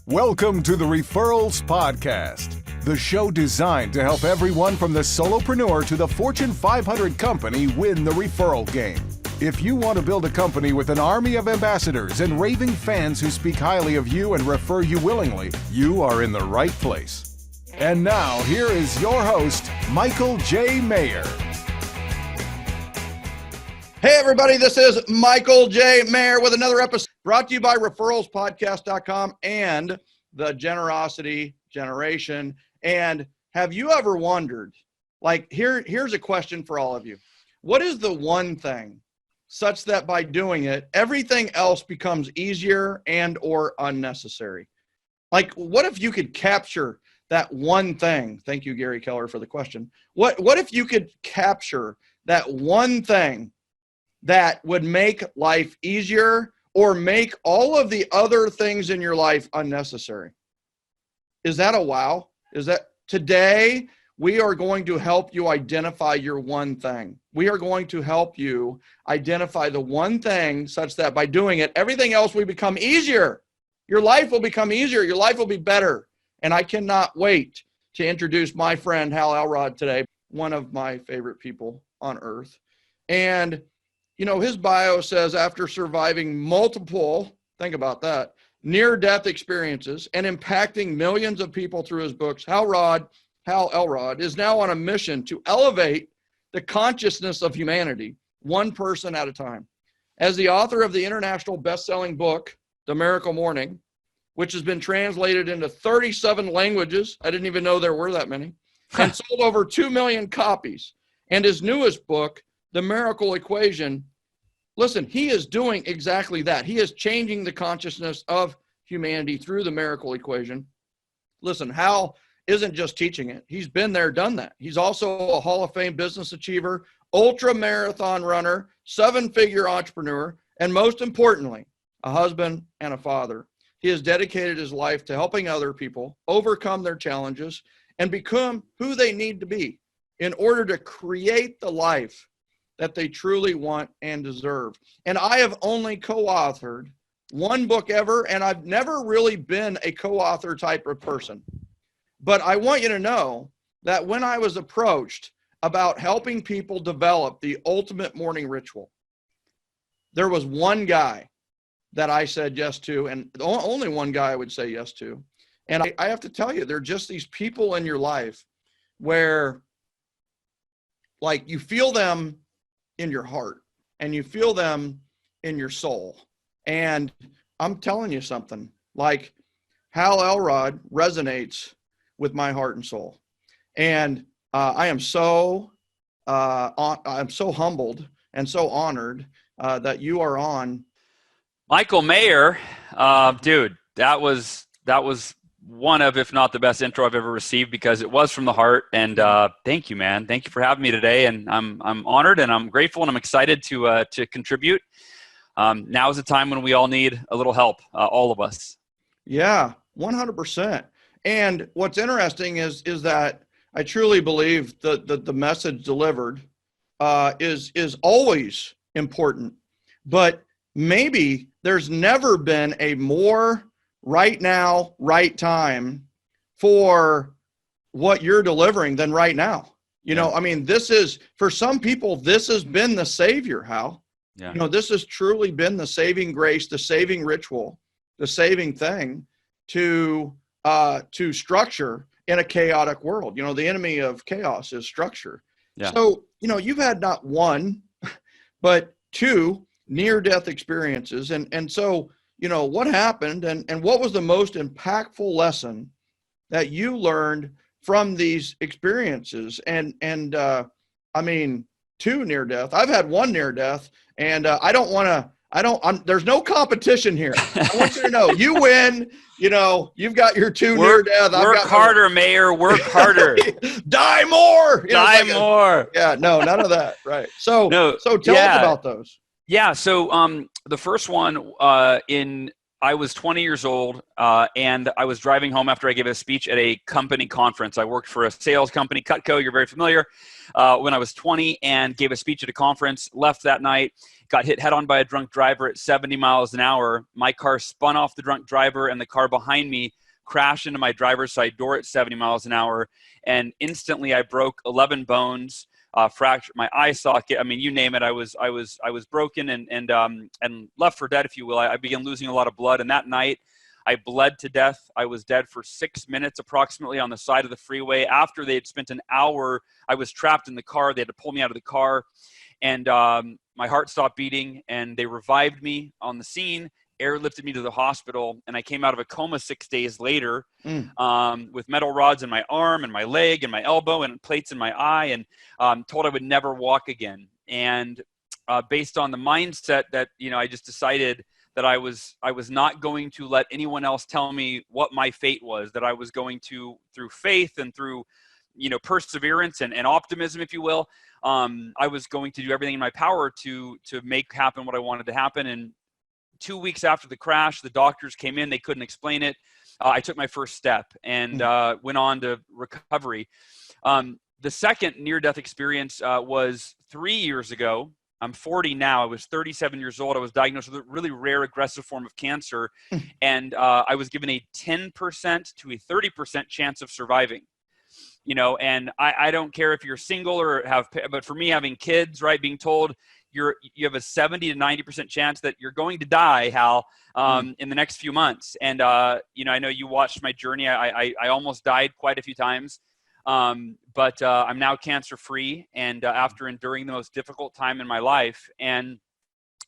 Welcome to the Referrals Podcast, the show designed to help everyone from the solopreneur to the Fortune 500 company win the referral game. If you want to build a company with an army of ambassadors and raving fans who speak highly of you and refer you willingly, you are in the right place. And now, here is your host, Michael J. Maher. Hey, everybody, this is Michael J. Maher with another episode brought to you by referralspodcast.com and the Generosity Generation. And have you ever wondered, here's a question for all of you. What is the one thing such that by doing it, everything else becomes easier and or unnecessary? What if you could capture that one thing? Thank you, Gary Keller, for the question. What if you could capture that one thing that would make life easier or make all of the other things in your life unnecessary? Is that a wow? Is that today we are going to help you identify your one thing. We are going to help you identify the one thing such that by doing it, everything else will become easier. Your life will become easier. Your life will be better. And I cannot wait to introduce my friend Hal Elrod today, one of my favorite people on earth. And you know, his bio says after surviving multiple, think about that, near-death experiences and impacting millions of people through his books, Hal Elrod is now on a mission to elevate the consciousness of humanity, one person at a time. As the author of the international best-selling book, The Miracle Morning, which has been translated into 37 languages, I didn't even know there were that many, and sold over 2 million copies, and his newest book, The Miracle Equation. Listen, he is doing exactly that. He is changing the consciousness of humanity through the miracle equation. Listen, Hal isn't just teaching it. He's been there, done that. He's also a Hall of Fame business achiever, ultra marathon runner, 7-figure entrepreneur, and most importantly, a husband and a father. He has dedicated his life to helping other people overcome their challenges and become who they need to be in order to create the life that they truly want and deserve. And I have only co-authored one book ever, and I've never really been a co-author type of person. But I want you to know that when I was approached about helping people develop the ultimate morning ritual, there was one guy that I said yes to, and only one guy I would say yes to. And I have to tell you, there are just these people in your life where you feel them in your heart and you feel them in your soul. And I'm telling you something, Hal Elrod resonates with my heart and soul. And I am so humbled and so honored that you are on. Michael Maher, dude, that was one of, if not the best intro I've ever received, because it was from the heart. And thank you, man. Thank you for having me today. And I'm honored and I'm grateful and I'm excited to contribute. Now is the time when we all need a little help, all of us. Yeah, 100%. And what's interesting is that I truly believe that the message delivered is always important, but maybe there's never been a more right now, right time for what you're delivering than right now. You know, I mean, this is, for some people, this has been the savior, Hal. Yeah. You know, this has truly been the saving grace, the saving ritual, the saving thing to structure in a chaotic world. You know, the enemy of chaos is structure. Yeah. So, you know, you've had not one, but 2 near-death experiences. And so, you know, what happened and what was the most impactful lesson that you learned from these experiences? And I mean, 2 near death. I've had 1 near death, and there's no competition here. I want you to know, you win. You know, you've got your 2 near death. Work harder, Maher. Work harder. Die more. Die more. Yeah, no, none of that. Right. So tell us about those. Yeah. So the first one I I was 20 years old, and I was driving home after I gave a speech at a company conference. I worked for a sales company, Cutco, you're very familiar, when I was 20, and gave a speech at a conference, left that night, got hit head-on by a drunk driver at 70 miles an hour. My car spun off the drunk driver, and the car behind me crashed into my driver's side door at 70 miles an hour, and instantly I broke 11 bones, fractured my eye socket. I mean, you name it. I was broken and left for dead, if you will. I began losing a lot of blood, and that night I bled to death. I was dead for 6 minutes approximately on the side of the freeway. After they had spent an hour, I was trapped in the car. They had to pull me out of the car, and my heart stopped beating, and they revived me on the scene, airlifted me to the hospital, and I came out of a coma 6 days later with metal rods in my arm and my leg and my elbow and plates in my eye, and told I would never walk again. And based on the mindset that, I just decided that I was not going to let anyone else tell me what my fate was, that I was going to, through faith and through, perseverance and optimism, if you will, I was going to do everything in my power to make happen what I wanted to happen. And 2 weeks after the crash, the doctors came in. They couldn't explain it. I took my first step and went on to recovery. The second near-death experience was 3 years ago. I'm 40 now. I was 37 years old. I was diagnosed with a really rare aggressive form of cancer, and I was given a 10% to a 30% chance of surviving. And I don't care if you're single or but for me, having kids, right, being told you have a 70 to 90% chance that you're going to die, Hal, in the next few months. And, I know you watched my journey. I almost died quite a few times, but I'm now cancer-free, and after enduring the most difficult time in my life. And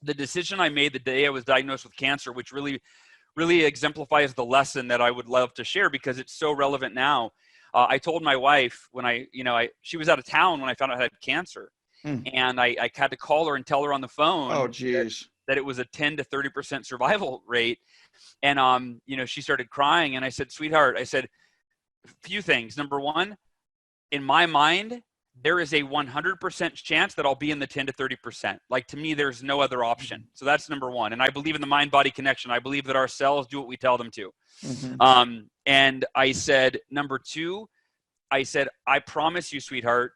the decision I made the day I was diagnosed with cancer, which really, really exemplifies the lesson that I would love to share because it's so relevant now. I told my wife when she was out of town when I found out I had cancer. And I had to call her and tell her on the phone that it was a 10 to 30% survival rate. And, she started crying, and I said, sweetheart, I said, a few things. Number one, in my mind, there is a 100% chance that I'll be in the 10 to 30%. Like, to me, there's no other option. So that's number one. And I believe in the mind-body connection. I believe that our cells do what we tell them to. And I said, number two, I said, I promise you, sweetheart,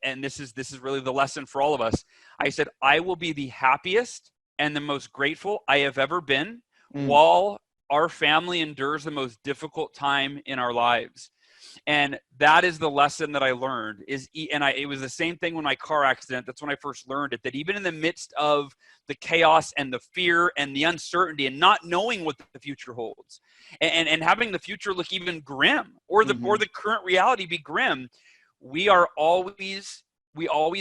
and this is really the lesson for all of us. I said, I will be the happiest and the most grateful I have ever been while our family endures the most difficult time in our lives. And that is the lesson that I learned it was the same thing when my car accident. That's when I first learned it, that even in the midst of the chaos and the fear and the uncertainty and not knowing what the future holds and having the future look even grim or the current reality be grim, we always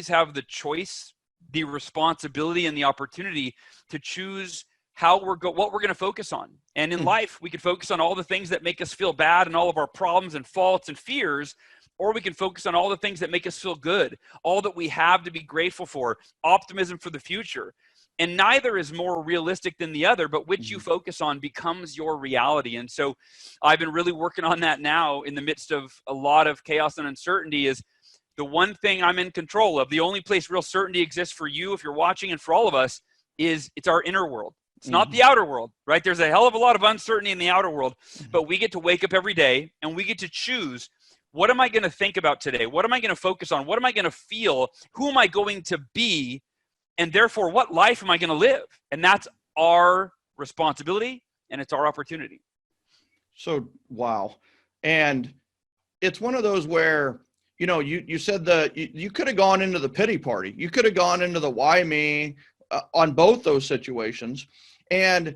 have the choice, the responsibility, and the opportunity to choose what we're going to focus on. And in life, we could focus on all the things that make us feel bad and all of our problems and faults and fears, or we can focus on all the things that make us feel good, all that we have to be grateful for, optimism for the future. And neither is more realistic than the other, but which you focus on becomes your reality. And so I've been really working on that now in the midst of a lot of chaos and uncertainty. Is the one thing I'm in control of. The only place real certainty exists for you, if you're watching, and for all of us, is it's our inner world. It's not the outer world, right? There's a hell of a lot of uncertainty in the outer world, but we get to wake up every day and we get to choose, what am I going to think about today? What am I going to focus on? What am I going to feel? Who am I going to be? And therefore, what life am I going to live? And that's our responsibility, and it's our opportunity. So, wow. And it's one of those where, you said you could have gone into the pity party. You could have gone into the why me on both those situations. And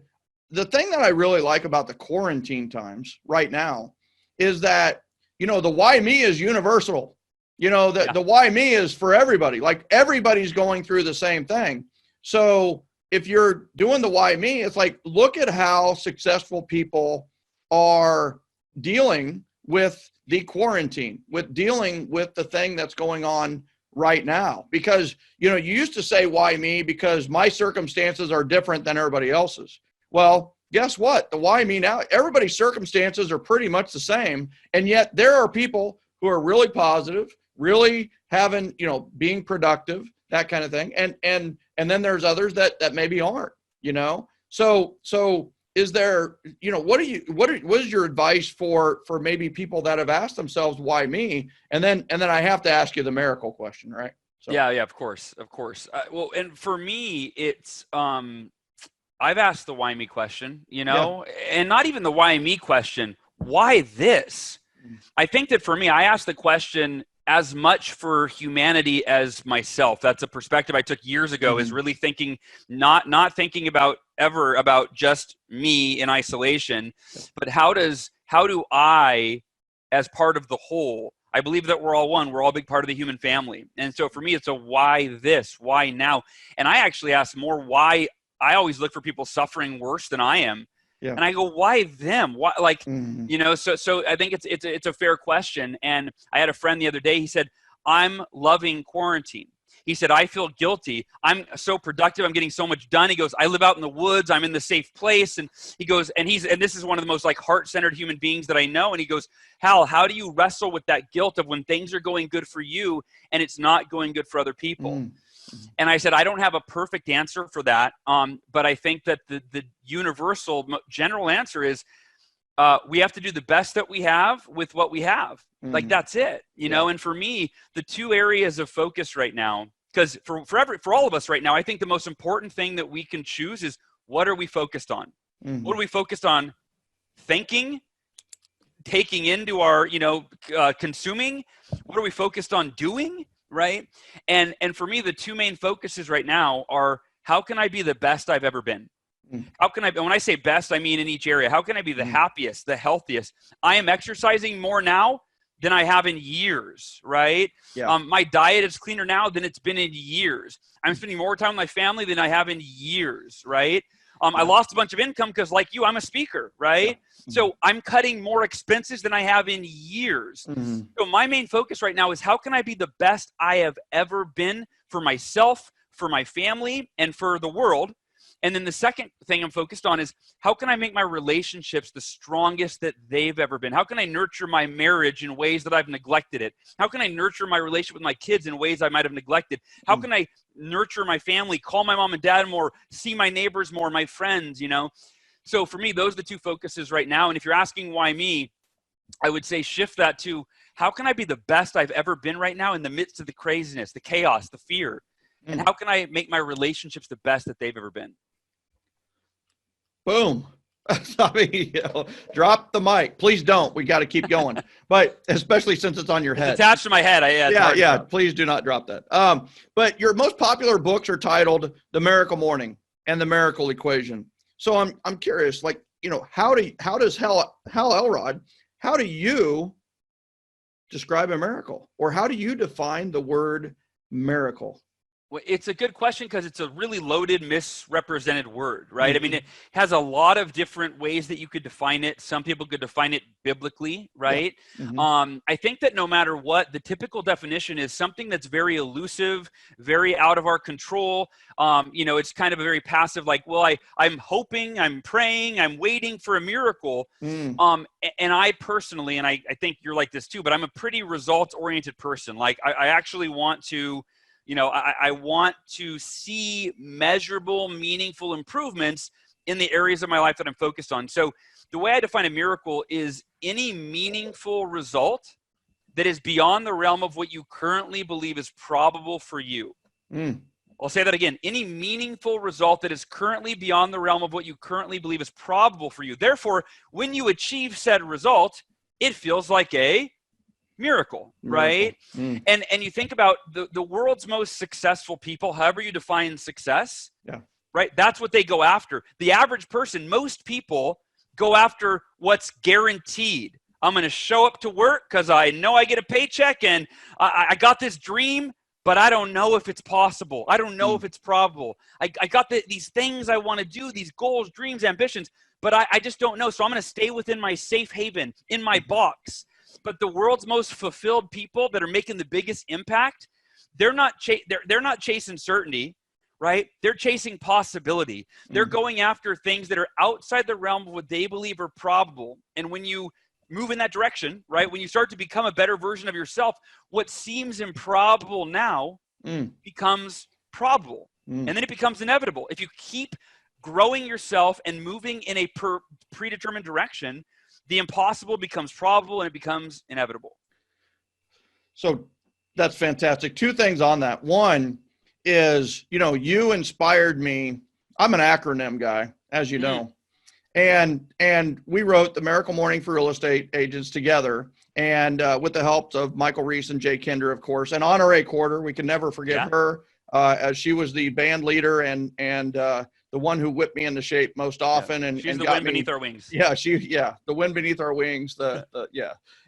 the thing that I really like about the quarantine times right now is that, the why me is universal. The why me is for everybody. Like, everybody's going through the same thing. So if you're doing the why me, it's like, look at how successful people are dealing with the quarantine, with dealing with the thing that's going on right now. Because, you used to say, why me? Because my circumstances are different than everybody else's. Well, guess what? The why me now, everybody's circumstances are pretty much the same. And yet there are people who are really positive, really having, being productive, that kind of thing. And then there's others that maybe aren't, So is there, what is your advice for maybe people that have asked themselves, why me? And then I have to ask you the miracle question, right? So. Yeah, of course. Well, and for me, it's, I've asked the why me question, and not even the why me question, why this? I think that for me, I asked the question as much for humanity as myself. That's a perspective I took years ago, is really thinking, not thinking about just me in isolation, but how do I, as part of the whole, I believe that we're all one. We're all a big part of the human family. And so for me, it's a why this, why now? And I actually ask more why. I always look for people suffering worse than I am. Yeah. And I go, why them? Why, so I think it's a fair question. And I had a friend the other day, he said, I'm loving quarantine. He said, I feel guilty. I'm so productive. I'm getting so much done. He goes, I live out in the woods. I'm in the safe place. And he goes, and this is one of the most like heart-centered human beings that I know. And he goes, Hal, how do you wrestle with that guilt of when things are going good for you and it's not going good for other people? And I said, I don't have a perfect answer for that. But I think that the universal general answer is, we have to do the best that we have with what we have. Like, that's it, know? And for me, the two areas of focus right now, because for all of us right now, I think the most important thing that we can choose is, what are we focused on? What are we focused on thinking, taking into our, consuming? What are we focused on doing? Right. And for me, the two main focuses right now are, how can I be the best I've ever been? How can I, when I say best, I mean in each area. How can I be the happiest, the healthiest? I am exercising more now than I have in years, right? Yeah. My diet is cleaner now than it's been in years. I'm spending more time with my family than I have in years, right? I lost a bunch of income because, like you, I'm a speaker, right? Yeah. So I'm cutting more expenses than I have in years. So my main focus right now is, how can I be the best I have ever been for myself, for my family, and for the world? And then the second thing I'm focused on is, how can I make my relationships the strongest that they've ever been? How can I nurture my marriage in ways that I've neglected it? How can I nurture my relationship with my kids in ways I might have neglected? How can I nurture my family, call my mom and dad more, see my neighbors more, my friends, So for me, those are the two focuses right now. And if you're asking why me, I would say shift that to, how can I be the best I've ever been right now in the midst of the craziness, the chaos, the fear? And how can I make my relationships the best that they've ever been? Boom. I mean, drop the mic. Please don't. We got to keep going. But especially since it's on your head. It's attached to my head. Yeah. Please do not drop that. But your most popular books are titled The Miracle Morning and The Miracle Equation. So I'm curious, how does Hal Elrod, how do you describe a miracle? Or how do you define the word miracle? Well, it's a good question, because it's a really loaded, misrepresented word, right? I mean, it has a lot of different ways that you could define it. Some people could define it biblically, right? Yeah. I think that no matter what, the typical definition is something that's very elusive, very out of our control. It's kind of a very passive, like, well, I'm hoping, I'm praying, I'm waiting for a miracle. And I personally, and I think you're like this too, but I'm a pretty results-oriented person. Like, I actually want to, I want to see measurable, meaningful improvements in the areas of my life that I'm focused on. So the way I define a miracle is any meaningful result that is beyond the realm of what you currently believe is probable for you. I'll say that again. Any meaningful result that is currently beyond the realm of what you currently believe is probable for you. Therefore, when you achieve said result, it feels like a miracle, right? And you think about the world's most successful people, however you define success, right? That's what they go after. The average person, most people go after what's guaranteed. I'm going to show up to work because I know I get a paycheck, and I got this dream, but I don't know if it's possible. I don't know if it's probable. I got these things I want to do, these goals, dreams, ambitions, but I just don't know. So I'm going to stay within my safe haven, in my box. But the world's most fulfilled people that are making the biggest impact, they're not chasing certainty, right? They're chasing possibility. They're going after things that are outside the realm of what they believe are probable. And when you move in that direction, right, when you start to become a better version of yourself, what seems improbable now becomes probable. And then it becomes inevitable. If you keep growing yourself and moving in a predetermined direction, the impossible becomes probable and it becomes inevitable. So that's fantastic. Two things on that. One is, you inspired me. I'm an acronym guy, as you know. And we wrote the Miracle Morning for Real Estate Agents together, and with the help of Michael Reese and Jay Kinder, of course, and Honore Quarter. We can never forget her, as she was the band leader and the one who whipped me into shape most often. And she's and the got wind me, beneath our wings. the wind beneath our wings.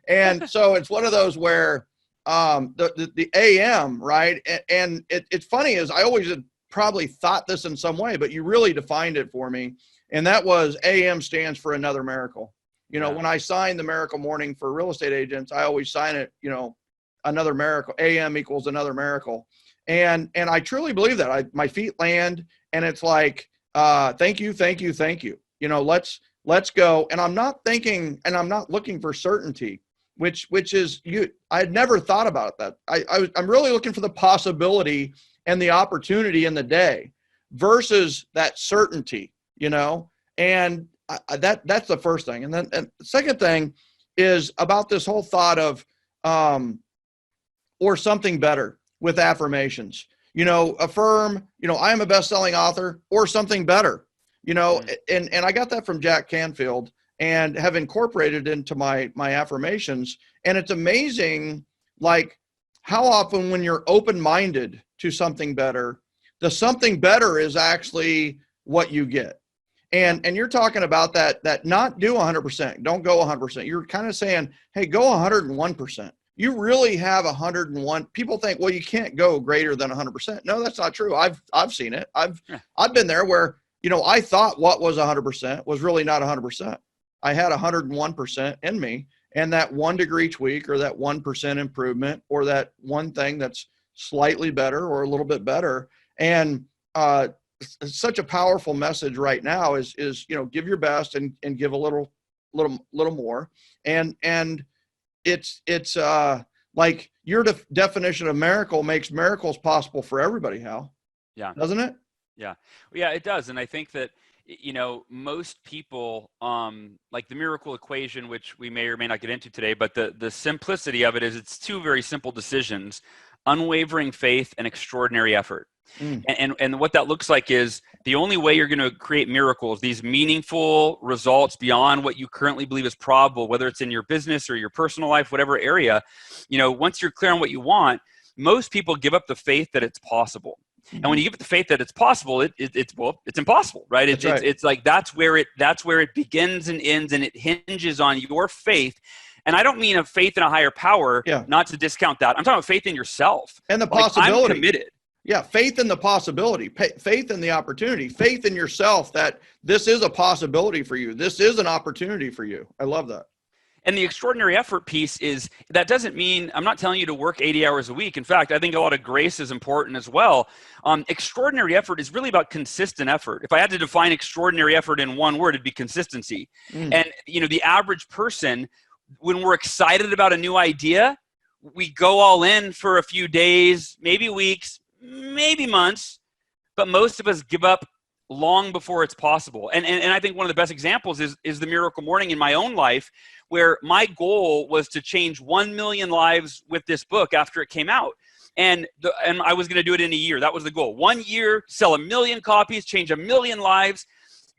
And so it's one of those where the AM, right? And it's funny is I always had probably thought this in some way, but you really defined it for me. And that was AM stands for another miracle. When I signed the Miracle Morning for Real Estate Agents, I always sign it, another miracle. AM equals another miracle. And I truly believe that. My feet land, and it's like, thank you. Let's go. And I'm not thinking, and I'm not looking for certainty, which is I had never thought about that. I'm really looking for the possibility and the opportunity in the day versus that certainty, and that's the first thing. And then the second thing is about this whole thought of, or something better with affirmations, affirm, I am a best-selling author or something better, and I got that from Jack Canfield and have incorporated into my affirmations. And it's amazing, like how often when you're open-minded to something better, the something better is actually what you get. And you're talking about that not do 100%, don't go 100%. You're kind of saying, hey, go 101%. You really have 101. People think, well, you can't go greater than 100%. No, that's not true. I've seen it. I've been there where, I thought what was 100% was really not 100%. I had 101% in me, and that 1 degree tweak or that 1% improvement or that one thing that's slightly better or a little bit better. And such a powerful message right now is give your best and give a little more. And it's like your definition of miracle makes miracles possible for everybody, Hal. Yeah. Doesn't it? Yeah. Yeah, it does. And I think that, most people, like the miracle equation, which we may or may not get into today, but the simplicity of it is it's two very simple decisions: unwavering faith and extraordinary effort. And what that looks like is the only way you're going to create miracles, these meaningful results beyond what you currently believe is probable, whether it's in your business or your personal life, whatever area, once you're clear on what you want, most people give up the faith that it's possible. And when you give it the faith that it's possible, it's impossible, right? It's like that's where it begins and ends, and it hinges on your faith. And I don't mean a faith in a higher power, not to discount that. I'm talking about faith in yourself and the possibility. I'm committed. Yeah, faith in the possibility, faith in the opportunity, faith in yourself that this is a possibility for you. This is an opportunity for you. I love that. And the extraordinary effort piece is, that doesn't mean, I'm not telling you to work 80 hours a week. In fact, I think a lot of grace is important as well. Extraordinary effort is really about consistent effort. If I had to define extraordinary effort in one word, it'd be consistency. And, the average person, when we're excited about a new idea, we go all in for a few days, maybe weeks, maybe months, but most of us give up long before it's possible. And I think one of the best examples is the Miracle Morning in my own life, where my goal was to change 1 million lives with this book after it came out. And I was going to do it in a year. That was the goal. 1 year, sell 1 million copies, change 1 million lives.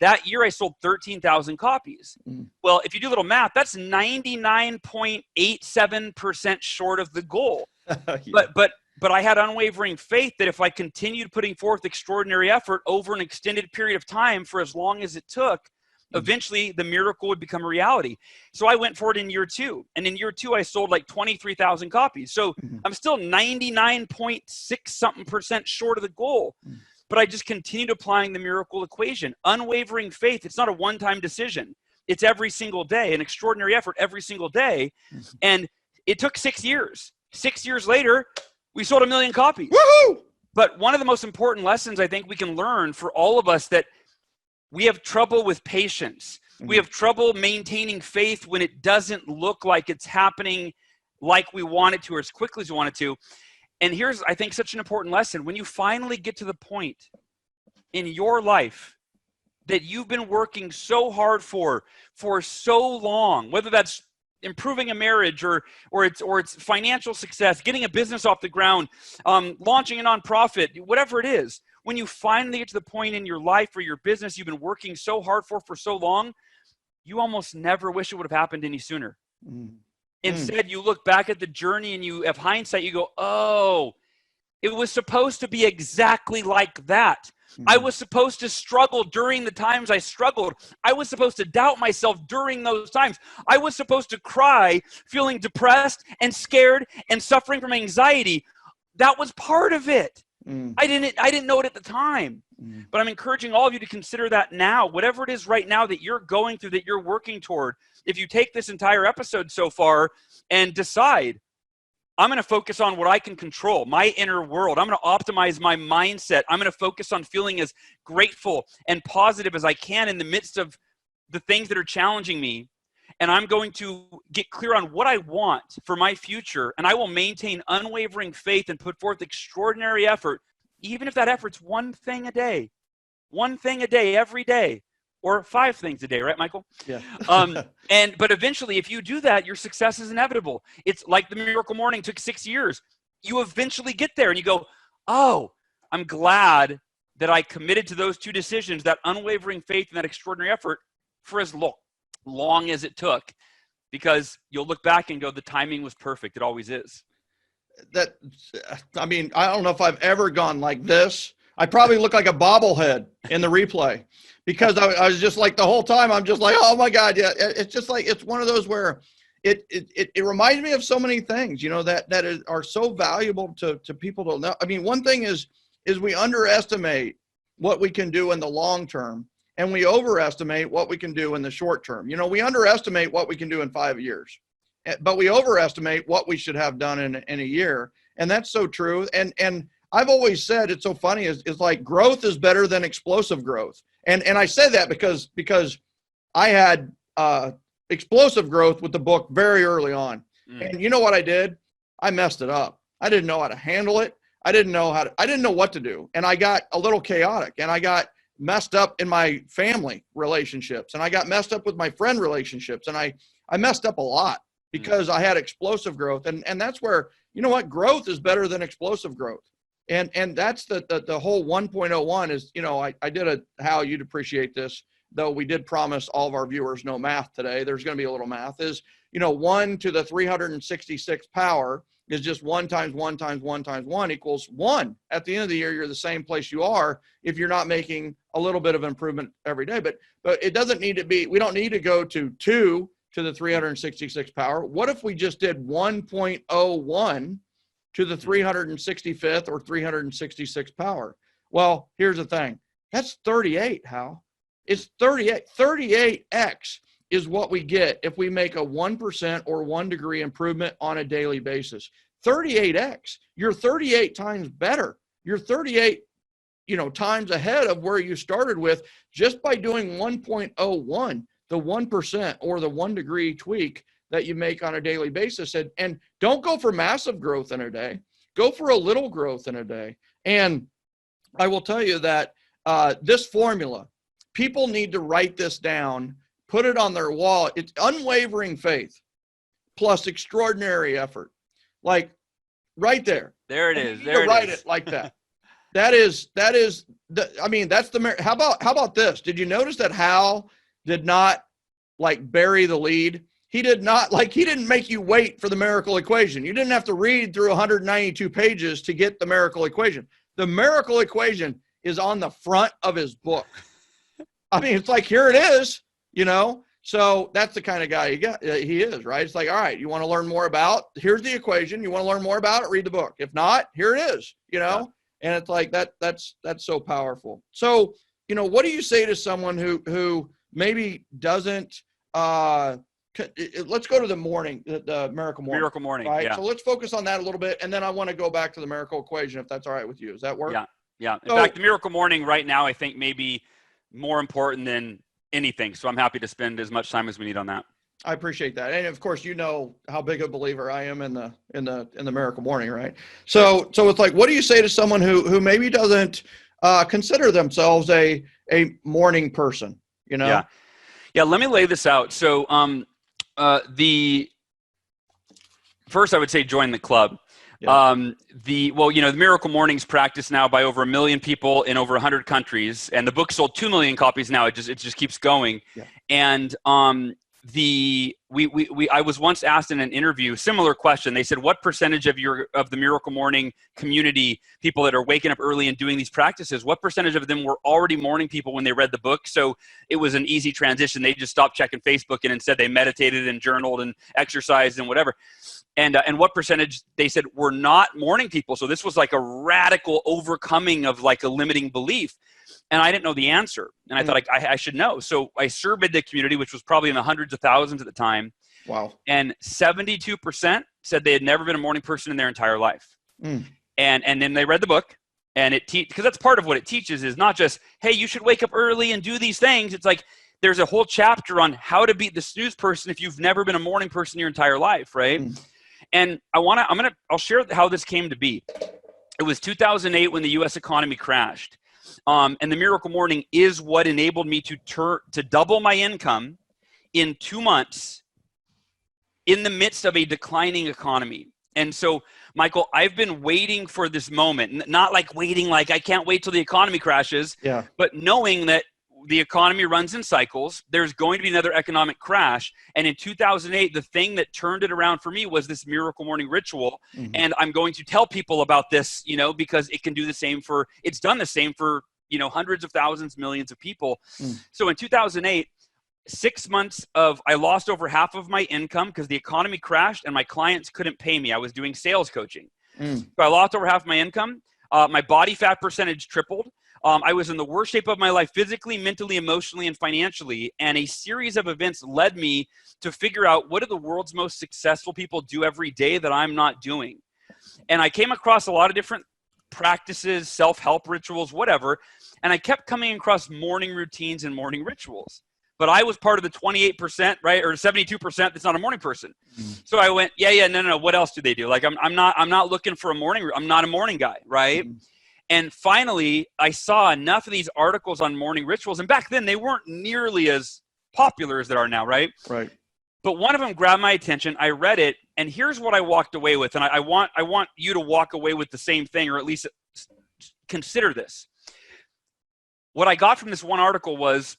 That year I sold 13,000 copies. Well, if you do a little math, that's 99.87% short of the goal. But I had unwavering faith that if I continued putting forth extraordinary effort over an extended period of time for as long as it took, eventually the miracle would become a reality. So I went for it in year 2. And in year 2, I sold like 23,000 copies. So I'm still 99.6 something percent short of the goal. But I just continued applying the miracle equation. Unwavering faith, it's not a one-time decision. It's every single day, an extraordinary effort every single day. And it took 6 years. 6 years later, we sold 1 million copies. Woohoo! But one of the most important lessons I think we can learn for all of us, that we have trouble with patience. We have trouble maintaining faith when it doesn't look like it's happening like we want it to or as quickly as we want it to. And here's, I think, such an important lesson. When you finally get to the point in your life that you've been working so hard for so long, whether that's improving a marriage or it's financial success, getting a business off the ground, launching a nonprofit, whatever it is, when you finally get to the point in your life or your business you've been working so hard for so long, you almost never wish it would have happened any sooner. Instead, you look back at the journey and you have hindsight, you go, oh, it was supposed to be exactly like that. I was supposed to struggle during the times I struggled. I was supposed to doubt myself during those times. I was supposed to cry, feeling depressed and scared and suffering from anxiety. That was part of it. I didn't know it at the time. But I'm encouraging all of you to consider that now. Whatever it is right now that you're going through, that you're working toward, if you take this entire episode so far and decide, I'm going to focus on what I can control, my inner world. I'm going to optimize my mindset. I'm going to focus on feeling as grateful and positive as I can in the midst of the things that are challenging me. And I'm going to get clear on what I want for my future. And I will maintain unwavering faith and put forth extraordinary effort, even if that effort's one thing a day every day, or 5 things a day, right, Michael? Yeah. But eventually, if you do that, your success is inevitable. It's like the Miracle Morning took 6 years. You eventually get there and you go, oh, I'm glad that I committed to those 2 decisions, that unwavering faith and that extraordinary effort for as long as it took, because you'll look back and go, the timing was perfect. It always is. I don't know if I've ever gone like this. I probably look like a bobblehead in the replay because I was just like the whole time, I'm just like, oh my God. Yeah. It's just like, it's one of those where it reminds me of so many things, that are so valuable to people to know. I mean, one thing is we underestimate what we can do in the long term and we overestimate what we can do in the short term. We underestimate what we can do in 5 years, but we overestimate what we should have done in a year. And that's so true. And I've always said, it's so funny, is like growth is better than explosive growth. And I say that because I had explosive growth with the book very early on. And you know what I did? I messed it up. I didn't know how to handle it. I didn't know what to do. And I got a little chaotic and I got messed up in my family relationships and I got messed up with my friend relationships. And I messed up a lot because I had explosive growth. And that's where, growth is better than explosive growth. And that's the whole 1.01 is, I did Hal, you'd appreciate this, though we did promise all of our viewers no math today. There's going to be a little math is, 1 to the 366 power is just 1 times 1 times 1 times 1 equals 1. At the end of the year, you're the same place you are if you're not making a little bit of improvement every day. But it doesn't need to be, we don't need to go to 2 to the 366 power. What if we just did 1.01 to the 365th or 366th power? Well, here's the thing. That's 38, Hal. It's 38. 38x is what we get if we make a 1% or 1 degree improvement on a daily basis. 38x. You're 38 times better. You're 38, times ahead of where you started with just by doing 1.01, the 1% or the 1 degree tweak that you make on a daily basis. And don't go for massive growth in a day. Go for a little growth in a day. And I will tell you that this formula, people need to write this down, put it on their wall. It's unwavering faith plus extraordinary effort. Like right there. There it is. There write it like that. That's how about this? Did you notice that Hal did not bury the lead? He didn't make you wait for the miracle equation. You didn't have to read through 192 pages to get the miracle equation. The miracle equation is on the front of his book. It's like, here it is, so that's the kind of guy he is, right? It's like, all right, you want to learn more about, here's the equation. You want to learn more about it, read the book. If not, here it is, Yeah. And it's like, that's so powerful. So, what do you say to someone who maybe doesn't, let's go to the morning, the miracle morning. Miracle morning, right? Yeah. So let's focus on that a little bit, and then I want to go back to the miracle equation, if that's all right with you. Does that work? Yeah. In fact, the miracle morning right now, I think maybe more important than anything. So I'm happy to spend as much time as we need on that. I appreciate that, and of course, how big a believer I am in the miracle morning, right? So it's like, what do you say to someone who maybe doesn't consider themselves a a morning person, you know? Yeah. Yeah. Let me lay this out. So, the first I would say join the club. Yeah. The Miracle Mornings practiced now by over 1 million people in over 100 countries, and the book sold 2 million copies now. It just keeps going. Yeah. And I was once asked in an interview, similar question. They said, what percentage of the Miracle Morning community, people that are waking up early and doing these practices, what percentage of them were already morning people when they read the book? So it was an easy transition. They just stopped checking Facebook and instead they meditated and journaled and exercised and whatever. And what percentage, they said, were not morning people. So this was like a radical overcoming of like a limiting belief. And I didn't know the answer. And I thought I should know. So I surveyed the community, which was probably in the hundreds of thousands at the time. Wow. And 72% said they had never been a morning person in their entire life. And then they read the book, and because that's part of what it teaches, is not just, hey, you should wake up early and do these things. It's like there's a whole chapter on how to beat the snooze person if you've never been a morning person your entire life, right? And I'll share how this came to be. It was 2008 when the U.S. economy crashed. And the Miracle Morning is what enabled me to double my income in 2 months in the midst of a declining economy. And so, Michael, I've been waiting for this moment, not like waiting, like I can't wait till the economy crashes, but knowing that the economy runs in cycles. There's going to be another economic crash. And in 2008, the thing that turned it around for me was this Miracle Morning ritual. And I'm going to tell people about this, because it can do the same it's done the same for, hundreds of thousands, millions of people. So in 2008, 6 months I lost over half of my income because the economy crashed and my clients couldn't pay me. I was doing sales coaching. So I lost over half my income. My body fat percentage tripled. I was in the worst shape of my life, physically, mentally, emotionally, and financially. And a series of events led me to figure out, what do the world's most successful people do every day that I'm not doing? And I came across a lot of different practices, self-help rituals, whatever. And I kept coming across morning routines and morning rituals. But I was part of the 28%, right? Or 72% that's not a morning person. So I went, no. What else do they do? Like, I'm not looking for I'm not a morning guy, right? And finally, I saw enough of these articles on morning rituals. And back then, they weren't nearly as popular as they are now, right? Right. But one of them grabbed my attention. I read it, and here's what I walked away with. And I want you to walk away with the same thing, or at least consider this. What I got from this one article was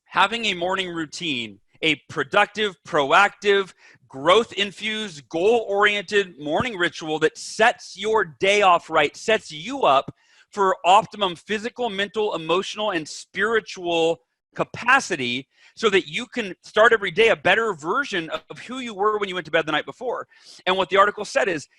having a morning routine, a productive, proactive, growth-infused, goal-oriented morning ritual that sets your day off right, sets you up for optimum physical, mental, emotional, and spiritual capacity so that you can start every day a better version of who you were when you went to bed the night before. And what the article said is,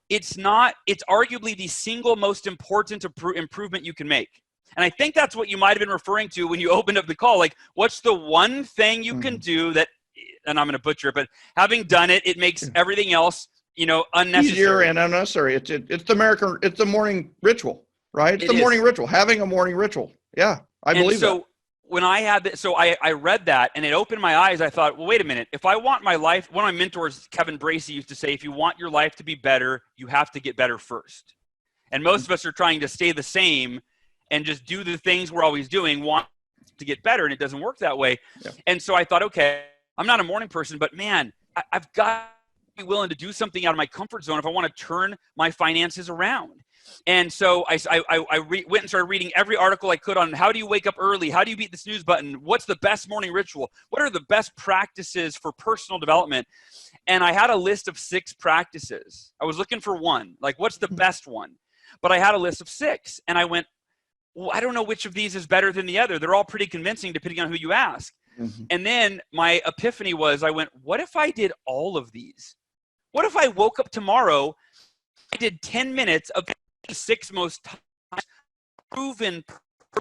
it's arguably the single most important improvement you can make. And I think that's what you might have been referring to when you opened up the call. Like, what's the one thing you can do that, and I'm going to butcher it, but having done it, it makes everything else, unnecessary. Easier and unnecessary. It's the morning ritual, right? It's the morning ritual, having a morning ritual. Yeah, I believe that. When I had that, I read that and it opened my eyes. I thought, well, wait a minute. If I want my life, one of my mentors, Kevin Bracey, used to say, if you want your life to be better, you have to get better first. And most of us are trying to stay the same and just do the things we're always doing, want to get better, and it doesn't work that way. Yeah. And so I thought, okay, I'm not a morning person, but man, I've got to be willing to do something out of my comfort zone if I want to turn my finances around. And so I went and started reading every article I could on how do you wake up early? How do you beat the snooze button? What's the best morning ritual? What are the best practices for personal development? And I had a list of 6 practices. I was looking for one, like what's the best one? But I had a list of 6, and I went, well, I don't know which of these is better than the other. They're all pretty convincing depending on who you ask. And then my epiphany was, I went, what if I did all of these? What if I woke up tomorrow, I did 10 minutes of the 6 most proven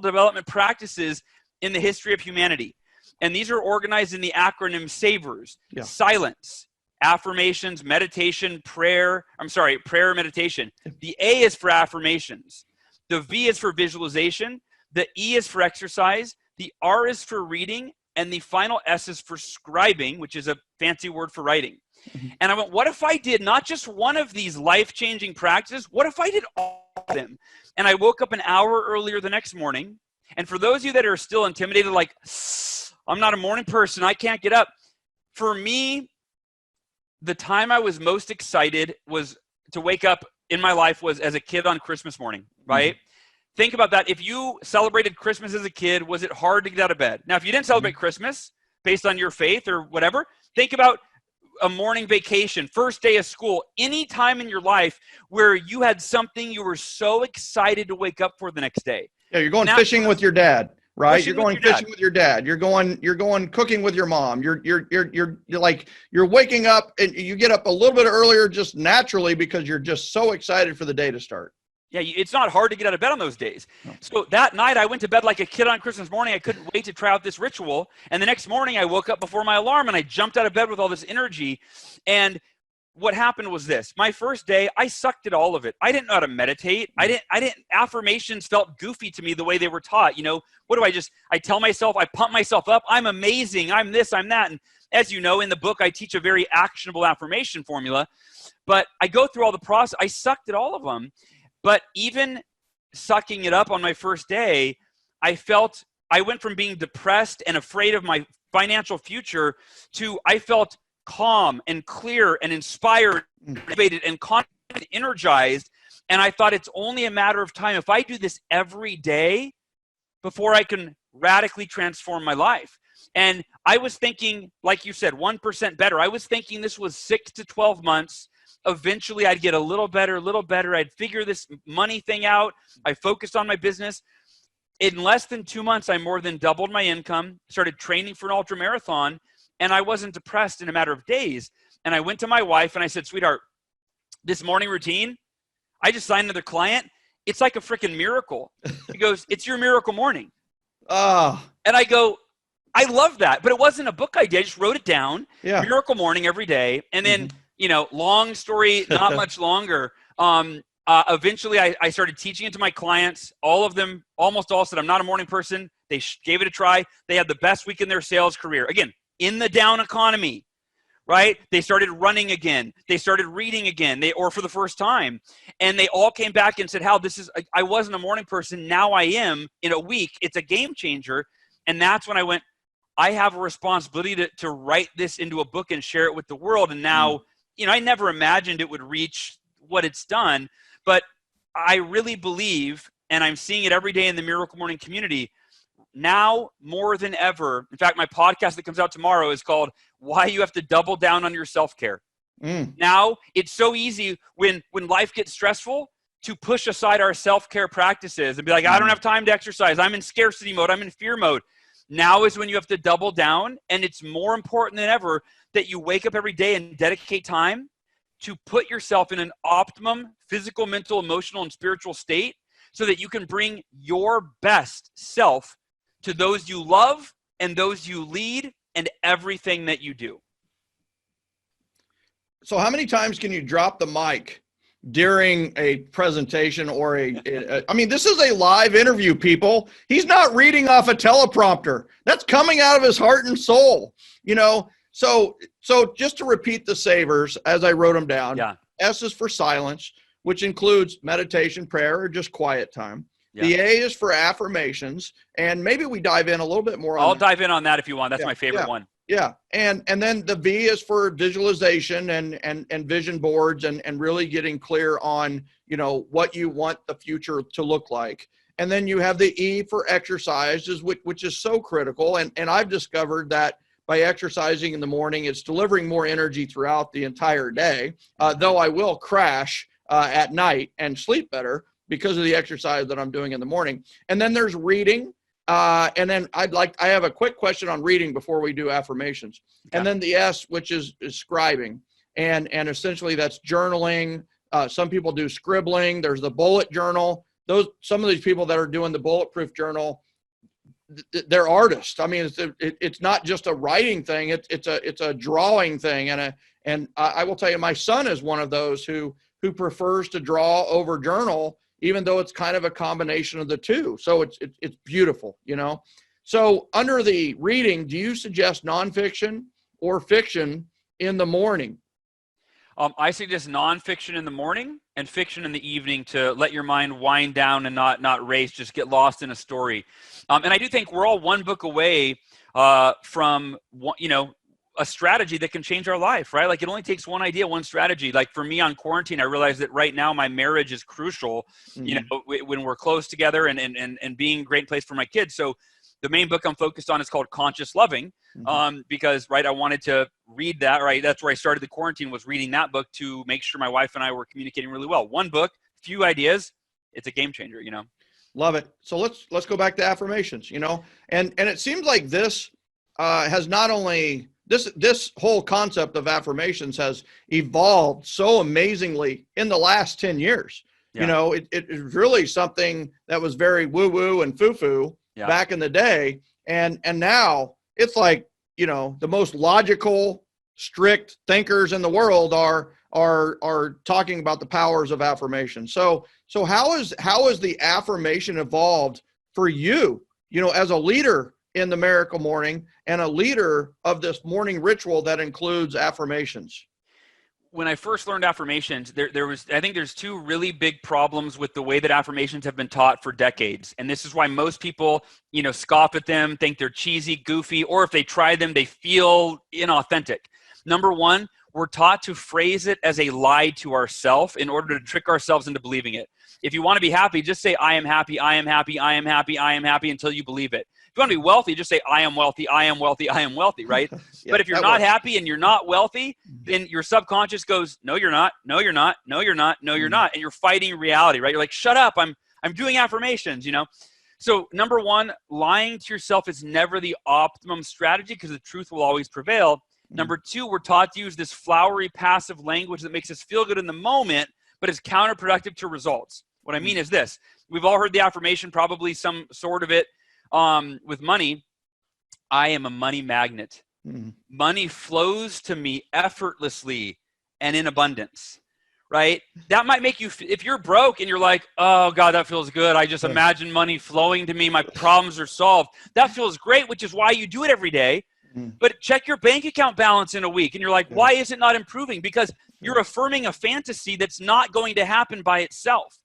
development practices in the history of humanity? And these are organized in the acronym SAVERS: silence, affirmations, meditation, prayer, meditation. The A is for affirmations. The V is for visualization. The E is for exercise. The R is for reading. And the final S is for scribing, which is a fancy word for writing. And I went, what if I did not just one of these life-changing practices? What if I did all of them? And I woke up an hour earlier the next morning, And for those of you that are still intimidated, like, I'm not a morning person, I can't get up. For me, the time I was most excited was to wake up in my life was as a kid on Christmas morning, right? Think about that. If you celebrated Christmas as a kid, was it hard to get out of bed? Now, if you didn't celebrate Christmas based on your faith or whatever, think about a morning vacation, first day of school, any time in your life where you had something you were so excited to wake up for the next day. Yeah, you're going fishing with your dad, right? You're going fishing with your dad. You're going cooking with your mom. You're waking up and you get up a little bit earlier just naturally because you're just so excited for the day to start. Yeah, it's not hard to get out of bed on those days. No. So that night I went to bed like a kid on Christmas morning. I couldn't wait to try out this ritual. And the next morning I woke up before my alarm and I jumped out of bed with all this energy. And what happened was this. My first day, I sucked at all of it. I didn't know how to meditate. Affirmations felt goofy to me the way they were taught. You know, what do I tell myself, I pump myself up. I'm amazing. I'm this, I'm that. And as you know, in the book, I teach a very actionable affirmation formula. But I go through all the process. I sucked at all of them. But even sucking it up on my first day, I went from being depressed and afraid of my financial future to I felt calm and clear and inspired, motivated and confident, energized. And I thought it's only a matter of time. If I do this every day before I can radically transform my life. And I was thinking, like you said, 1% better. I was thinking this was 6 to 12 months. Eventually, I'd get a little better. I'd figure this money thing out. I focused on my business. In less than 2 months, I more than doubled my income, started training for an ultra marathon, and I wasn't depressed in a matter of days. And I went to my wife and I said, sweetheart, this morning routine, I just signed another client. It's like a freaking miracle. She goes, it's your miracle morning. And I go, I love that. But it wasn't a book idea. I just wrote it down. Yeah. Miracle morning every day. And then, long story, not much longer. Eventually, I started teaching it to my clients. All of them, almost all said, I'm not a morning person. They gave it a try. They had the best week in their sales career. Again, in the down economy, right? They started running again. They started reading again, or for the first time. And they all came back and said, Hal, I wasn't a morning person. Now I am in a week. It's a game changer. And that's when I went, I have a responsibility to write this into a book and share it with the world. And now, I never imagined it would reach what it's done, but I really believe, and I'm seeing it every day in the Miracle Morning community, now more than ever. In fact, my podcast that comes out tomorrow is called Why You Have to Double Down on Your Self-Care. Now, it's so easy when life gets stressful to push aside our self-care practices and be like, I don't have time to exercise. I'm in scarcity mode. I'm in fear mode. Now is when you have to double down, and it's more important than ever that you wake up every day and dedicate time to put yourself in an optimum physical, mental, emotional, and spiritual state so that you can bring your best self to those you love and those you lead and everything that you do. So how many times can you drop the mic during a presentation or this is a live interview, people. He's not reading off a teleprompter. That's coming out of his heart and soul, So just to repeat the savers as I wrote them down. Yeah. S is for silence, which includes meditation, prayer, or just quiet time. Yeah. The A is for affirmations, and maybe we dive in a little bit more on I'll dive in on that if you want. That's my favorite one. Yeah. And then the V is for visualization and vision boards and really getting clear on, what you want the future to look like. And then you have the E for exercises, which is so critical. And I've discovered that by exercising in the morning, it's delivering more energy throughout the entire day, though I will crash at night and sleep better because of the exercise that I'm doing in the morning. And then there's reading. And then I have a quick question on reading before we do affirmations. Okay. And then the S, which is scribing. And essentially that's journaling. Some people do scribbling. There's the bullet journal. Some of these people that are doing the bulletproof journal, they're artists. I mean, it's not just a writing thing. It's a drawing thing. And I will tell you, my son is one of those who prefers to draw over journal, even though it's kind of a combination of the two. So it's beautiful, So under the reading, do you suggest nonfiction or fiction in the morning? I suggest nonfiction in the morning and fiction in the evening to let your mind wind down and not race, just get lost in a story. And I do think we're all one book away from, a strategy that can change our life, right? Like it only takes one idea, one strategy. Like for me on quarantine, I realized that right now my marriage is crucial, when we're close together and being a great place for my kids. So the main book I'm focused on is called Conscious Loving, because, right, I wanted to read that, right? That's where I started the quarantine, was reading that book to make sure my wife and I were communicating really well. One book, few ideas, it's a game changer, Love it. So let's go back to affirmations, and it seems like this has not only this whole concept of affirmations has evolved so amazingly in the last 10 years. Yeah. It is really something that was very woo-woo and foo-foo back in the day. And now it's like, the most logical, strict thinkers in the world are talking about the powers of affirmation. So how is the affirmation evolved for you, as a leader in the Miracle Morning and a leader of this morning ritual that includes affirmations? When I first learned affirmations, I think there's two really big problems with the way that affirmations have been taught for decades. And this is why most people, scoff at them, think they're cheesy, goofy, or if they try them, they feel inauthentic. Number one, we're taught to phrase it as a lie to ourselves in order to trick ourselves into believing it. If you want to be happy, just say, I am happy, I am happy, I am happy, I am happy, until you believe it. If you want to be wealthy, just say, I am wealthy, I am wealthy, I am wealthy, right? But if you're not happy and you're not wealthy, then your subconscious goes, no, you're not, no, you're not, no, you're not, no, you're not. And you're fighting reality, right? You're like, shut up, I'm doing affirmations, So number one, lying to yourself is never the optimum strategy because the truth will always prevail. Number two, we're taught to use this flowery, passive language that makes us feel good in the moment, but is counterproductive to results. What I mean is this. We've all heard the affirmation, probably some sort of it, with money. I am a money magnet. Money flows to me effortlessly and in abundance, right? That might make you, if you're broke and you're like, oh God, that feels good. I just imagine money flowing to me. My problems are solved. That feels great, which is why you do it every day. But check your bank account balance in a week and you're like, why is it not improving? Because you're affirming a fantasy that's not going to happen by itself.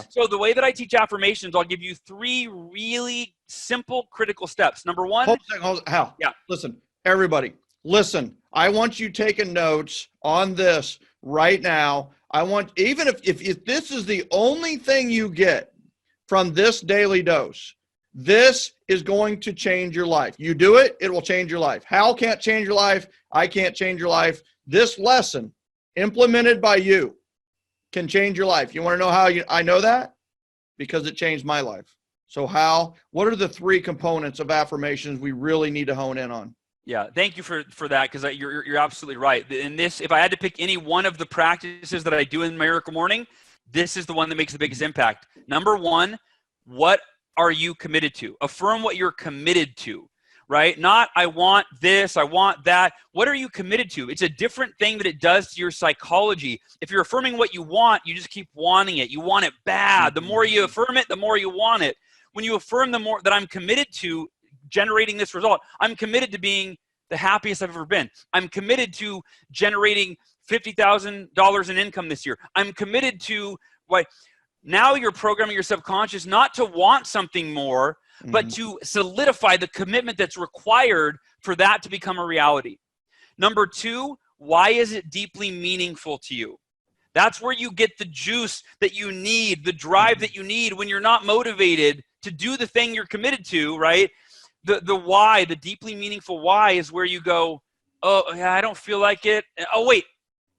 So the way that I teach affirmations, I'll give you 3 really simple, critical steps. Number one. Hold a second, Hal. Yeah. Listen, everybody, listen. I want you taking notes on this right now. I want, even if this is the only thing you get from this daily dose, this is going to change your life. You do it, it will change your life. Hal can't change your life. I can't change your life. This lesson implemented by you can change your life. You want to know how I know that? Because it changed my life. So Hal, what are the 3 components of affirmations we really need to hone in on? Yeah, thank you for that, because you're absolutely right. In this, if I had to pick any one of the practices that I do in Miracle Morning, this is the one that makes the biggest impact. Number one, what are you committed to? Affirm what you're committed to, right? Not, I want this, I want that. What are you committed to? It's a different thing that it does to your psychology. If you're affirming what you want, you just keep wanting it. You want it bad. The more you affirm it, the more you want it. When you affirm the more that I'm committed to generating this result, I'm committed to being the happiest I've ever been. I'm committed to generating $50,000 in income this year. I'm committed to what. Now you're programming your subconscious not to want something more, but to solidify the commitment that's required for that to become a reality. Number 2, why is it deeply meaningful to you? That's where you get the juice that you need, the drive that you need when you're not motivated to do the thing you're committed to, right? The why, the deeply meaningful why is where you go, oh, yeah, I don't feel like it. Oh, wait.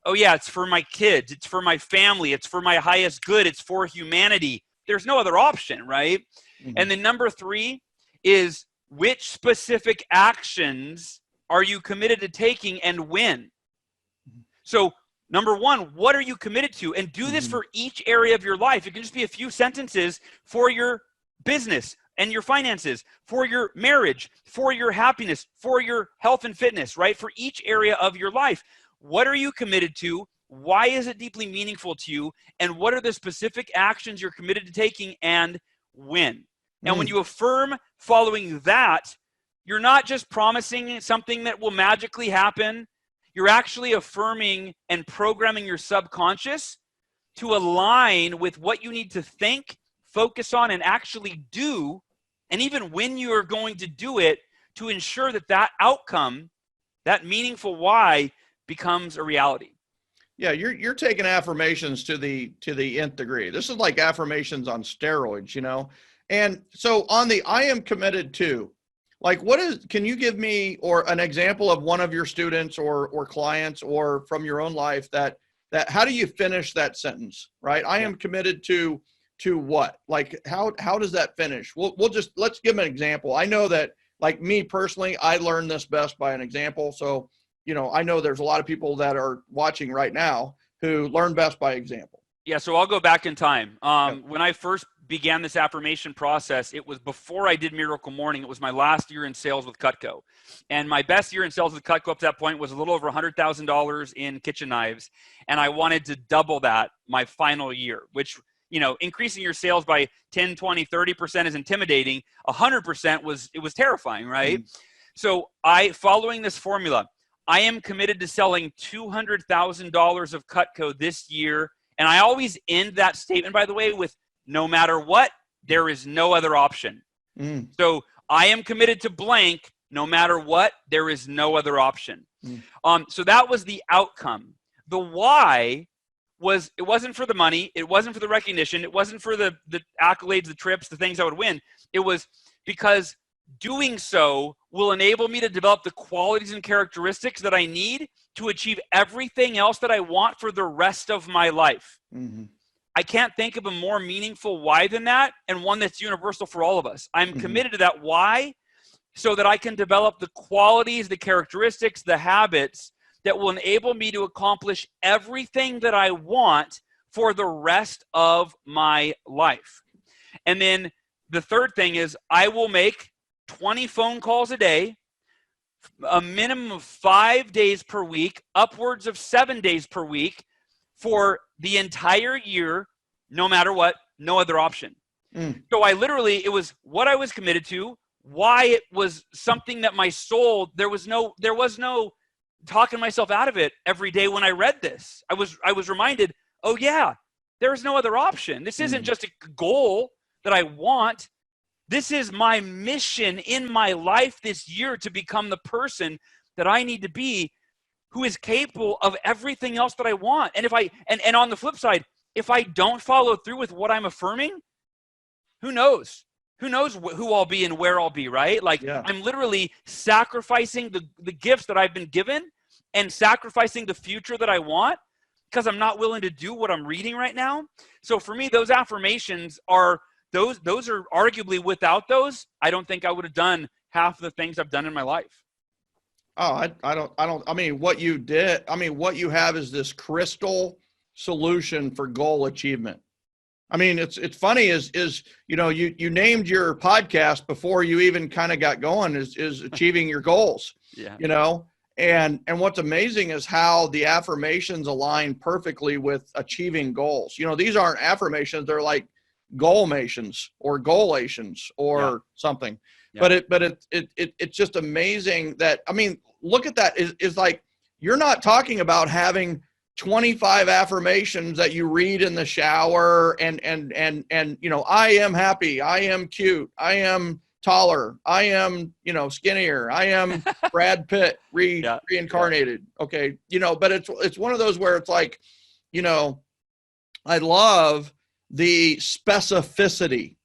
Oh, yeah, it's for my kids. It's for my family. It's for my highest good. It's for humanity. There's no other option, right? And then number 3 is, which specific actions are you committed to taking and when? So number 1, what are you committed to? And do this for each area of your life. It can just be a few sentences for your business and your finances, for your marriage, for your happiness, for your health and fitness, right? For each area of your life. What are you committed to? Why is it deeply meaningful to you? And what are the specific actions you're committed to taking and when? And when you affirm following that, you're not just promising something that will magically happen. you're actually affirming and programming your subconscious to align with what you need to think, focus on, and actually do, and even when you are going to do it, to ensure that that outcome, that meaningful why, becomes a reality. Yeah, you're taking affirmations to the nth degree. This is like affirmations on steroids, you know? And so on the I am committed to, like, can you give me or an example of one of your students or clients or from your own life that how do you finish that sentence, right? I am committed to what? Like, how does that finish? Let's give an example. I know that, like me personally, I learned this best by an example. So, you know, I know there's a lot of people that are watching right now who learn best by example. Yeah, so I'll go back in time. When I first began this affirmation process, it was before I did Miracle Morning. It was my last year in sales with Cutco. And my best year in sales with Cutco up to that point was a little over $100,000 in kitchen knives. And I wanted to double that my final year, which, you know, increasing your sales by 10, 20, 30% is intimidating. 100% was terrifying, right? So following this formula, I am committed to selling $200,000 of Cutco this year. And I always end that statement, by the way, with no matter what, there is no other option. So I am committed to blank, no matter what, there is no other option. So that was the outcome. The why was, it wasn't for the money. It wasn't for the recognition. It wasn't for the accolades, the trips, the things I would win. It was because doing so will enable me to develop the qualities and characteristics that I need to achieve everything else that I want for the rest of my life. I can't think of a more meaningful why than that, and one that's universal for all of us. I'm committed to that why so that I can develop the qualities, the characteristics, the habits that will enable me to accomplish everything that I want for the rest of my life. And then the third thing is I will make 20 phone calls a day, a minimum of 5 days per week, upwards of 7 days per week for the entire year, no matter what, no other option. So it was what I was committed to, why it was something that my soul, there was no talking myself out of it every day when I read this. I was reminded, oh yeah, there's no other option. This isn't just a goal that I want. This is my mission in my life this year to become the person that I need to be, who is capable of everything else that I want. And and on the flip side, if I don't follow through with what I'm affirming, who knows? Who knows who I'll be and where I'll be, right? Like, I'm literally sacrificing the gifts that I've been given and sacrificing the future that I want because I'm not willing to do what I'm reading right now. So for me, those affirmations are, those are arguably, without those, I don't think I would have done half of the things I've done in my life. Oh, I mean, what you did, I mean, what you have is this crystal solution for goal achievement. I mean, it's funny is, you know, you named your podcast before you even kind of got going is achieving your goals, you know, and what's amazing is how the affirmations align perfectly with achieving goals. You know, these aren't affirmations. They're like goalmations or goalations or something. But it's just amazing that, I mean, look at that is like, you're not talking about having 25 affirmations that you read in the shower and you know, I am happy, I am cute, I am taller, I am, you know, skinnier, I am Brad Pitt reincarnated. Okay. You know, but it's one of those where it's like, you know, I love the specificity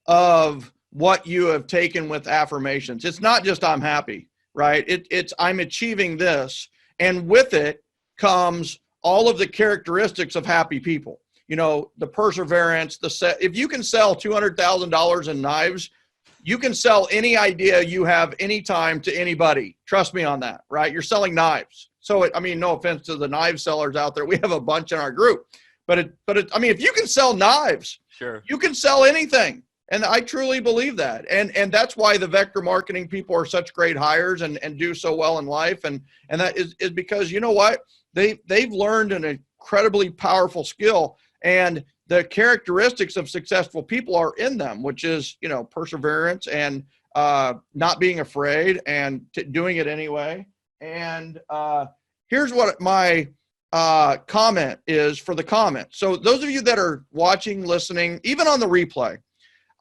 of what you have taken with affirmations. It's not just I'm happy, right? It's I'm achieving this, and with it comes all of the characteristics of happy people. You know, the perseverance, if you can sell $200,000 in knives, you can sell any idea you have anytime to anybody. Trust me on that, right? You're selling knives. So, I mean, no offense to the knife sellers out there. We have a bunch in our group. But I mean, if you can sell knives, sure, you can sell anything. And I truly believe that. And that's why the vector marketing people are such great hires and do so well in life. And that is because, you know what? They've learned an incredibly powerful skill, and the characteristics of successful people are in them, which is, you know, perseverance and not being afraid and doing it anyway. And here's what my comment is for the comment. So those of you that are watching, listening, even on the replay,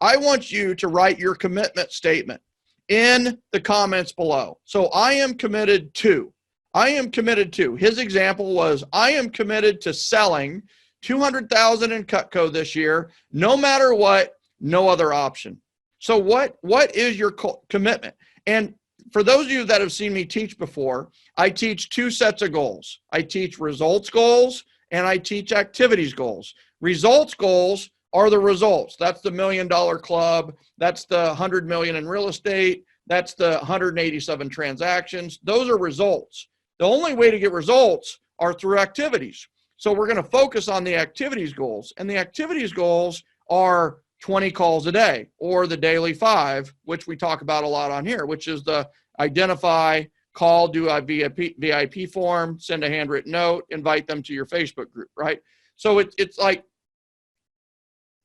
I want you to write your commitment statement in the comments below. So I am committed to. His example was, I am committed to selling 200,000 in Cutco this year, no matter what, no other option. So what is your commitment? And for those of you that have seen me teach before, I teach two sets of goals. I teach results goals and I teach activities goals. Results goals are the results. That's the $1 million club. That's the 100 million in real estate. That's the 187 transactions. Those are results. The only way to get results are through activities. So we're going to focus on the activities goals, and the activities goals are 20 calls a day, or the daily 5, which we talk about a lot on here, which is the identify, call, do a VIP form, send a handwritten note, invite them to your Facebook group, right? So it's like,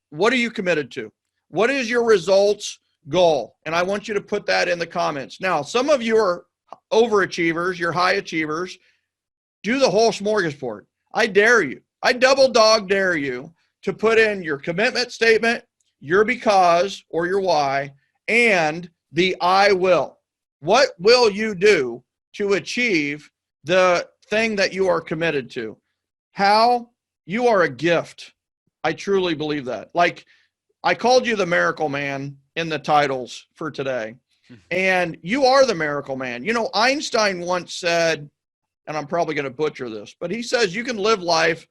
what are you committed to? What is your results goal? And I want you to put that in the comments. Now, some of you are overachievers, you're high achievers. Do the whole smorgasbord. I dare you. I double dog dare you to put in your commitment statement, your because or your why, and the I will. What will you do to achieve the thing that you are committed to? How? You are a gift. I truly believe that. Like, I called you the miracle man in the titles for today, and you are the miracle man. You know, Einstein once said, and I'm probably going to butcher this, but he says you can live life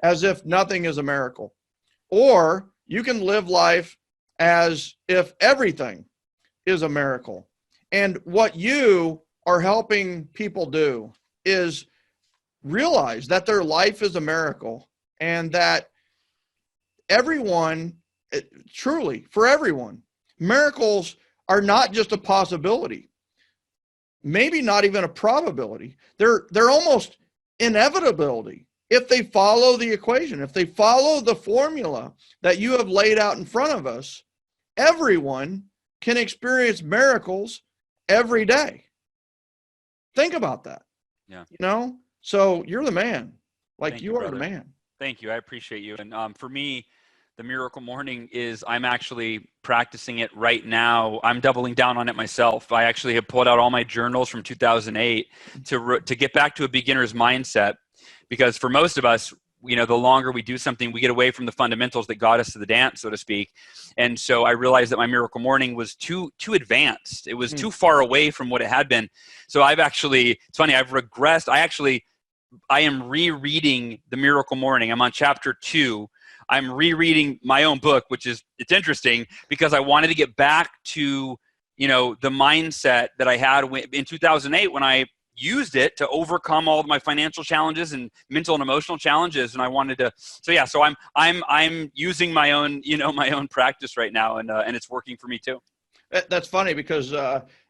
as if nothing is a miracle, or you can live life as if everything is a miracle. And what you are helping people do is realize that their life is a miracle, and that everyone, truly for everyone, miracles are not just a possibility, maybe not even a probability. They're almost inevitability if they follow the equation, if they follow the formula that you have laid out in front of us. Everyone can experience miracles every day. Think about that. Yeah. You know, so you're the man. Like, Thank you you, are brother. the man. Thank you. I appreciate you. And for me, the miracle morning is, I'm actually practicing it right now. I'm doubling down on it myself. I actually have pulled out all my journals from 2008 to get back to a beginner's mindset, because for most of us, you know, the longer we do something, we get away from the fundamentals that got us to the dance, so to speak. And so I realized that my miracle morning was too advanced. It was too far away from what it had been. So I've actually, it's funny, I've regressed. I am rereading the miracle morning. I'm on chapter 2. I'm rereading my own book, it's interesting because I wanted to get back to, you know, the mindset that I had in 2008 when I used it to overcome all of my financial challenges and mental and emotional challenges. And I wanted to, so I'm using my own, you know, my own practice right now. And it's working for me too. That's funny because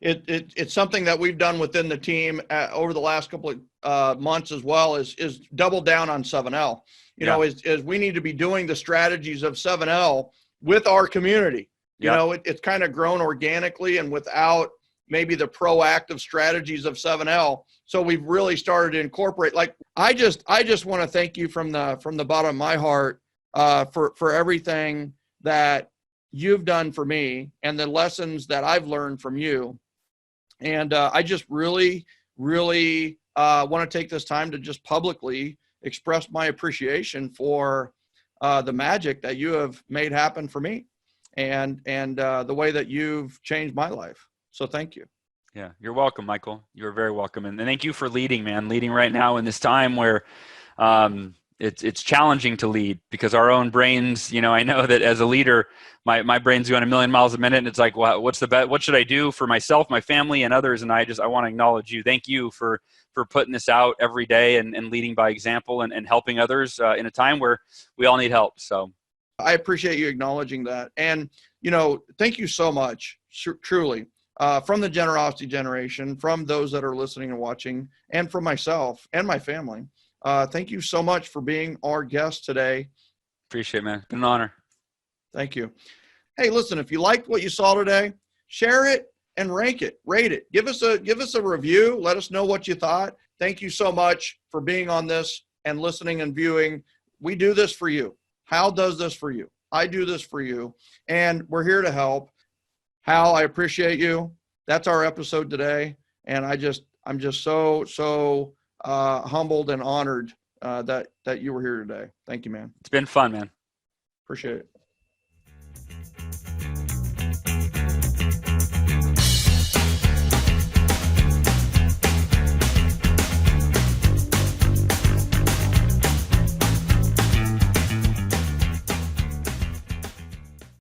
it's something that we've done within the team over the last couple of months as well, is double down on 7L. You know, is we need to be doing the strategies of 7L with our community. You know, it's kind of grown organically and without maybe the proactive strategies of 7L. So we've really started to incorporate. Like, I just want to thank you from the bottom of my heart for everything that you've done for me and the lessons that I've learned from you. And I just really, really want to take this time to just publicly express my appreciation for the magic that you have made happen for me and the way that you've changed my life. So thank you. Yeah, you're welcome, Michael. You're very welcome. And thank you for leading, man. Leading right now in this time where it's challenging to lead, because our own brains, you know, I know that as a leader, my brain's going a million miles a minute, and it's like, well, what should I do for myself, my family, and others? And I want to acknowledge you. Thank you for putting this out every day and leading by example and helping others in a time where we all need help. So I appreciate you acknowledging that. And, you know, thank you so much, truly, from the generosity generation, from those that are listening and watching, and from myself and my family. Thank you so much for being our guest today. Appreciate it, man. It's been an honor. Thank you. Hey, listen, if you liked what you saw today, share it and rate it. Give us a review. Let us know what you thought. thank you so much for being on this and listening and viewing. We do this for you. Hal does this for you. I do this for you, and we're here to help. Hal, I appreciate you. That's our episode today, and I'm just so humbled and honored that you were here today. Thank you, man. It's been fun, man. Appreciate it.